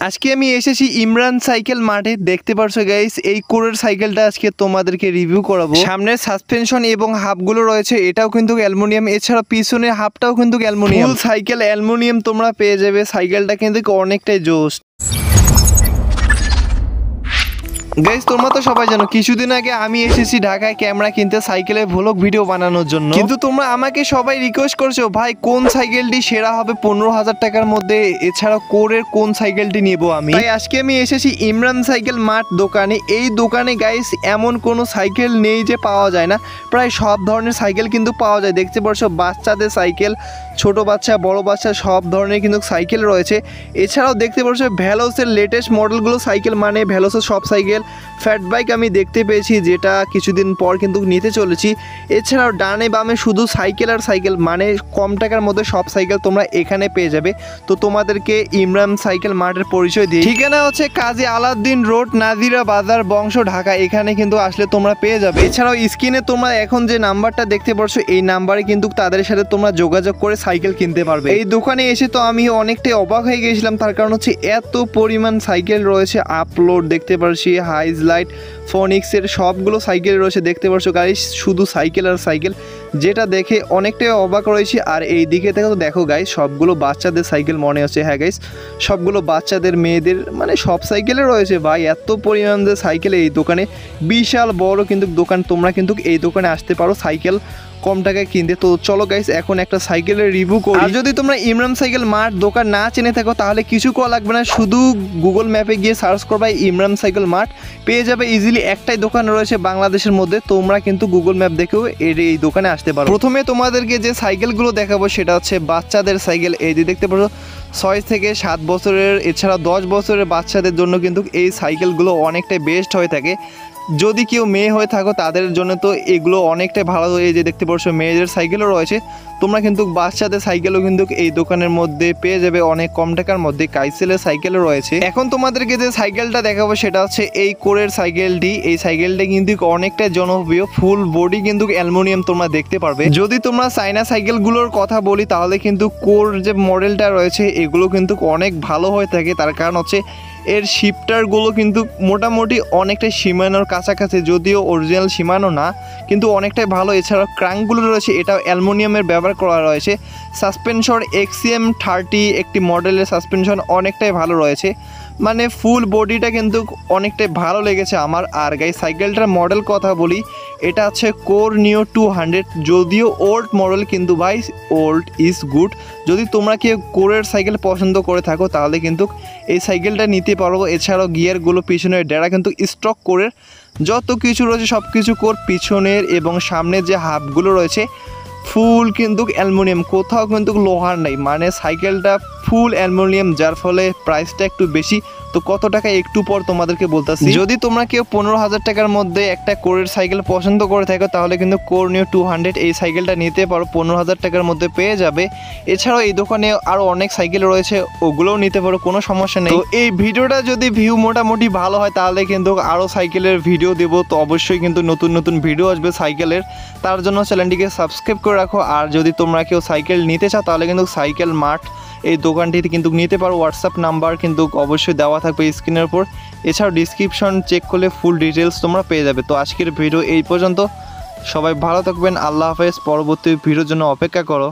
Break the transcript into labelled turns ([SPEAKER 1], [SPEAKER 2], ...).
[SPEAKER 1] আজকে আমি এসেছি ইমরান সাইকেল মাঠে। দেখতে পারছো গাইস, এই কোরের সাইকেলটা আজকে তোমাদেরকে রিভিউ করাবো। সামনের সাসপেনশন এবং হাবগুলো রয়েছে, এটাও কিন্তু অ্যালুমিনিয়াম। এছাড়া পিছনের হাবটাও কিন্তু অ্যালুমিনিয়াম। ফুল সাইকেল অ্যালুমিনিয়াম তোমরা পেয়ে যাবে। সাইকেলটা কিন্তু অনেকটাই জোস। গাইস, তোমরা তো সবাই জানো কিছুদিন আগে আমি এসেছি ঢাকায় ক্যামেরা কিনতে সাইকেলের ভ্লগ ভিডিও বানানোর জন্য। কিন্তু তোমরা আমাকে সবাই রিকোয়েস্ট করছো, ভাই কোন সাইকেলটি সেরা হবে 15,000 টাকার মধ্যে, এছাড়া কোরের কোন সাইকেলটি নেবো আমি। তাই আজকে আমি এসেছি ইমরান সাইকেল মার্ট দোকানে। এই দোকানে গাইস এমন কোনো সাইকেল নেই যে পাওয়া যায় না, প্রায় সব ধরনের সাইকেল কিন্তু পাওয়া যায়। দেখতে পারছো বাচ্চাদের সাইকেল, ছোট বাচ্চা বড় বাচ্চা সব ধরনের কিন্তু সাইকেল রয়েছে। এছাড়াও দেখতে পারছো ভ্যালোসের লেটেস্ট মডেলগুলো সাইকেল, মানে ভ্যালোসের সব সাইকেল। ফ্যাট বাইক আমি দেখতে পেয়েছি, যেটা কিছুদিন পর কিন্তু নিতে চলেছি। এছাড়াও ডানে বামে শুধু সাইকেল আর সাইকেল, মানে কম টাকার মধ্যে সব সাইকেল তোমরা এখানে পেয়ে যাবে। তো তোমাদেরকে ইমরান সাইকেল মার্টের পরিচয় দিই। ঠিকানা হচ্ছে কাজী আলাউদ্দিন রোড, নাজিরা বাজার, বংশ, ঢাকা। এখানে কিন্তু আসলে তোমরা পেয়ে যাবে। এছাড়াও স্ক্রিনে তোমরা এখন যে নাম্বারটা দেখতে পারছো, এই নাম্বারে কিন্তু তাদের সাথে তোমরা যোগাযোগ করে সাইকেল কিনতে পারবে। এই দোকানে এসে তো আমি অনেকটাই অবাক হয়ে গিয়েছিলাম, তার কারণ হচ্ছে এত পরিমাণ সাইকেল রয়েছে। আপলোড দেখতে পারছি, হাইজ লাইট, ফোনিক্সের সবগুলো সাইকেল রয়েছে। দেখতে পারছো গাইস, শুধু সাইকেল আর সাইকেল, যেটা দেখে অনেকটাই অবাক রয়েছে। আর এই দিকে থেকে তো দেখো গাইস, সবগুলো বাচ্চাদের সাইকেল মনে হচ্ছে। হ্যাঁ গাইস, সবগুলো বাচ্চাদের, মেয়েদের, মানে সব সাইকেলে রয়েছে। ভাই এত পরিমাণ যে সাইকেল এই দোকানে, বিশাল বড় কিন্তু দোকান। তোমরা কিন্তু এই দোকানে আসতে পারো সাইকেল কম টাকায় কিনতে। তো চলো গাইস, এখন একটা সাইকেলের রিভিউ করি। আর যদি তোমরা ইমরান সাইকেল মার্ট দোকান না চেনে থাকো, তাহলে কিছু করা লাগবে না, শুধু গুগল ম্যাপে গিয়ে সার্চ করবা ইমরান সাইকেল মার্ট, পেয়ে যাবে ইজিলি। একটাই দোকান রয়েছে বাংলাদেশের মধ্যে, তোমরা কিন্তু গুগল ম্যাপ দেখেও এই দোকানে আসতে পারো। প্রথমে তোমাদেরকে যে সাইকেলগুলো দেখাবো সেটা হচ্ছে বাচ্চাদের সাইকেল। এই যে দেখতে পারো 6 থেকে 7 বছরের, এছাড়া 10 বছরের বাচ্চাদের জন্য কিন্তু এই সাইকেলগুলো অনেকটাই বেস্ট হয়ে থাকে। যদি কেউ মেয়ে হয়ে থাকো তাদের জন্য তো এগুলো অনেকটাই ভালো। এই যে দেখতে পাচ্ছ মেয়েদের সাইকেলও রয়েছে। তোমরা কিন্তু বাচ্চাদের সাইকেলও কিন্তু এই দোকানের মধ্যে পেয়ে যাবে অনেক কম টাকার মধ্যে। কাইসেলের সাইকেলও রয়েছে। এখন তোমাদেরকে যে সাইকেলটা দেখাবো সেটা হচ্ছে এই কোরের সাইকেলটি। এই সাইকেলটা কিন্তু অনেকটা জনপ্রিয়, ফুল বডি কিন্তু অ্যালুমিনিয়াম তোমরা দেখতে পারবে। যদি তোমরা চাইনা সাইকেলগুলোর কথা বলি, তাহলে কিন্তু কোর যে মডেলটা রয়েছে এগুলো কিন্তু অনেক ভালো হয়ে থাকে। তার কারণ হচ্ছে এর শিফটারগুলো কিন্তু মোটামুটি অনেকটাই শিমানোর কাছাকাছি, যদিও অরিজিনাল শিমানো না, কিন্তু অনেকটাই ভালো। এছাড়াও ক্রাঙ্কগুলো রয়েছে, এটাও অ্যালুমিনিয়ামের ব্যবহার করা রয়েছে। সাসপেনশন XCM 30 একটি মডেলের সাসপেনশন অনেকটাই ভালো রয়েছে, মানে ফুল বডিটা কিন্তু অনেকটাই ভালো লেগেছে আমার। আর গাই সাইকেলটার মডেল কথা বলি, এটা হচ্ছে কোর নিও 200, যদিও ওল্ড মডেল, কিন্তু ভাই ওল্ড ইজ গুড। যদি তোমরা কেউ কোরের সাইকেল পছন্দ করে থাকো তাহলে কিন্তু এই সাইকেলটা নিতে পারো। এছাড়াও গিয়ারগুলো পিছনের ডেরা কিন্তু স্টক কোরের, যত কিছু রয়েছে সব কিছু কোর। পিছনের এবং সামনের যে হাবগুলো রয়েছে ফুল কিন্তু অ্যালুমিনিয়াম, কোথাও কিন্তু লোহার নাই, মানে সাইকেলটা ফুল অ্যালুমিনিয়াম, যার ফলে প্রাইসটা একটু বেশি। তো কত টাকা একটু পর তোমাদেরকে বলতেছি। যদি তোমরা কেউ 15,000 টাকার মধ্যে একটা কোরের সাইকেল পছন্দ করে থাকো, তাহলে কিন্তু কোর নিও 200 এই সাইকেলটা নিতে পারো, 15,000 টাকার মধ্যে পেয়ে যাবে। এছাড়াও এই দোকানে আরও অনেক সাইকেল রয়েছে, ওগুলোও নিতে পারো, কোনো সমস্যা নেই। তো এই ভিডিওটা যদি ভিউ মোটামুটি ভালো হয়, তাহলে কিন্তু আরও সাইকেলের ভিডিও দেবো। তো অবশ্যই কিন্তু নতুন নতুন ভিডিও আসবে সাইকেলের, তার জন্য চ্যানেলটিকে সাবস্ক্রাইব করে রাখো। আর যদি তোমরা কেউ সাইকেল নিতে চাও, তাহলে কিন্তু সাইকেল মার্ট এই দোকানটিতে কিন্তু নিতে পারো। হোয়াটসঅ্যাপ নাম্বার কিন্তু অবশ্যই দেওয়া থাকবে স্ক্রিনের উপর। এছাড়াও ডিসক্রিপশন চেক করলে ফুল ডিটেলস তোমরা পেয়ে যাবে। তো আজকের ভিডিও এই পর্যন্ত, সবাই ভালো থাকবেন, আল্লাহ হাফেজ। পরবর্তী ভিডিওর জন্য অপেক্ষা করো।